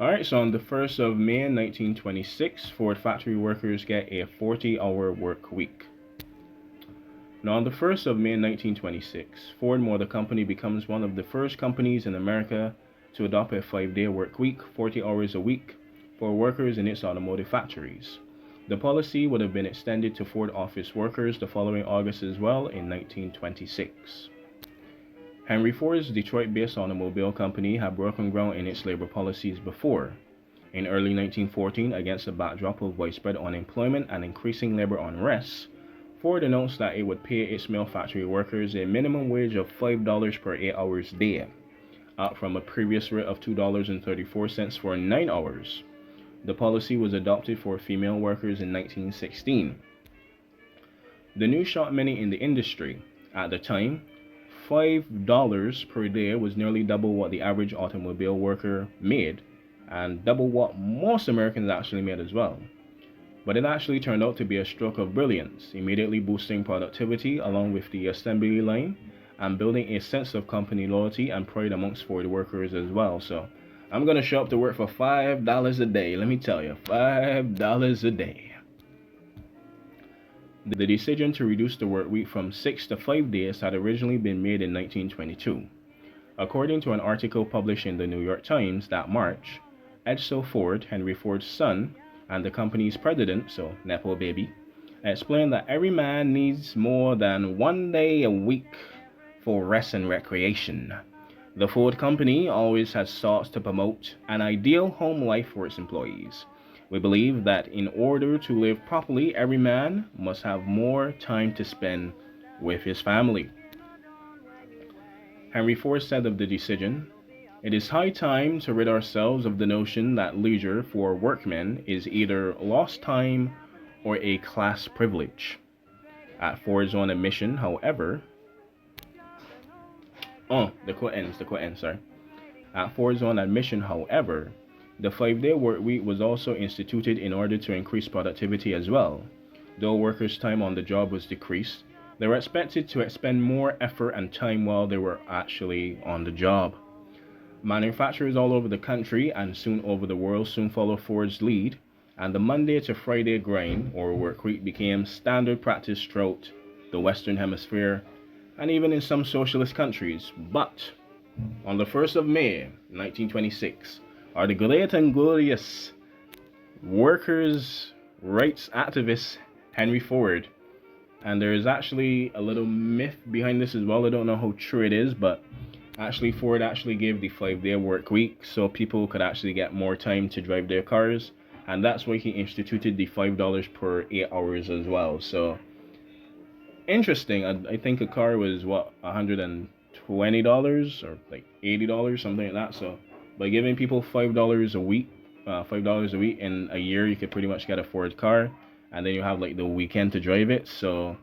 Alright, so on the 1st of May 1926, Ford factory workers get a 40-hour work week. Now, on the 1st of May 1926, Ford Motor Company becomes one of the first companies in America to adopt a 5-day work week, 40 hours a week, for workers in its automotive factories. The policy would have been extended to Ford office workers the following August as well in 1926. Henry Ford's Detroit-based automobile company had broken ground in its labor policies before. In early 1914, against a backdrop of widespread unemployment and increasing labor unrest, Ford announced that it would pay its male factory workers a minimum wage of $5 per 8 hours day, up from a previous rate of $2.34 for 9 hours. The policy was adopted for female workers in 1916. The news shocked many in the industry. At the time, $5 per day was nearly double what the average automobile worker made, and double what most Americans actually made as well. But it actually turned out to be a stroke of brilliance, immediately boosting productivity along with the assembly line and building a sense of company loyalty and pride amongst Ford workers as well. So I'm gonna show up to work for $5 a day, let me tell you, $5 a day. The decision to reduce the work week from 6 to 5 days had originally been made in 1922. According to an article published in the New York Times that March, Edsel Ford, Henry Ford's son, and the company's president, so Nepo baby, explained that every man needs more than 1 day a week for rest and recreation. The Ford Company always has sought to promote an ideal home life for its employees. We believe that in order to live properly, every man must have more time to spend with his family. Henry Ford said of the decision, "It is high time to rid ourselves of the notion that leisure for workmen is either lost time or a class privilege." At Ford's own admission, however, the quote ends. At Ford's own admission, however, the 5-day work week was also instituted in order to increase productivity as well. Though workers' time on the job was decreased, they were expected to expend more effort and time while they were actually on the job. Manufacturers all over the country and soon over the world soon followed Ford's lead, and the Monday to Friday grind or work week became standard practice throughout the Western Hemisphere and even in some socialist countries. But on the 1st of May 1926, are the great and glorious workers' rights activist Henry Ford. And there is actually a little myth behind this as well. I don't know how true it is, but actually Ford actually gave the 5-day work week so people could actually get more time to drive their cars, and that's why he instituted the $5 per 8 hours as well. So interesting. I think a car was what, $120 or like $80, something like that. So by giving people $5 a week, $5 a week in a year, you could pretty much get a Ford car, and then you have like the weekend to drive it. So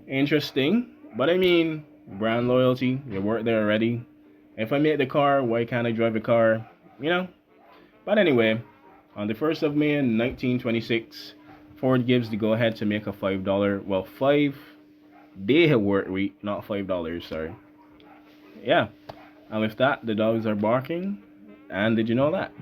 interesting. But I mean, brand loyalty, you work there already. If I make the car, why can't I drive a car? You know? But anyway, on the 1st of May 1926, Ford gives the go-ahead to make a $5-day work week, not $5, sorry. Yeah. And with that, the dogs are barking. And did you know that?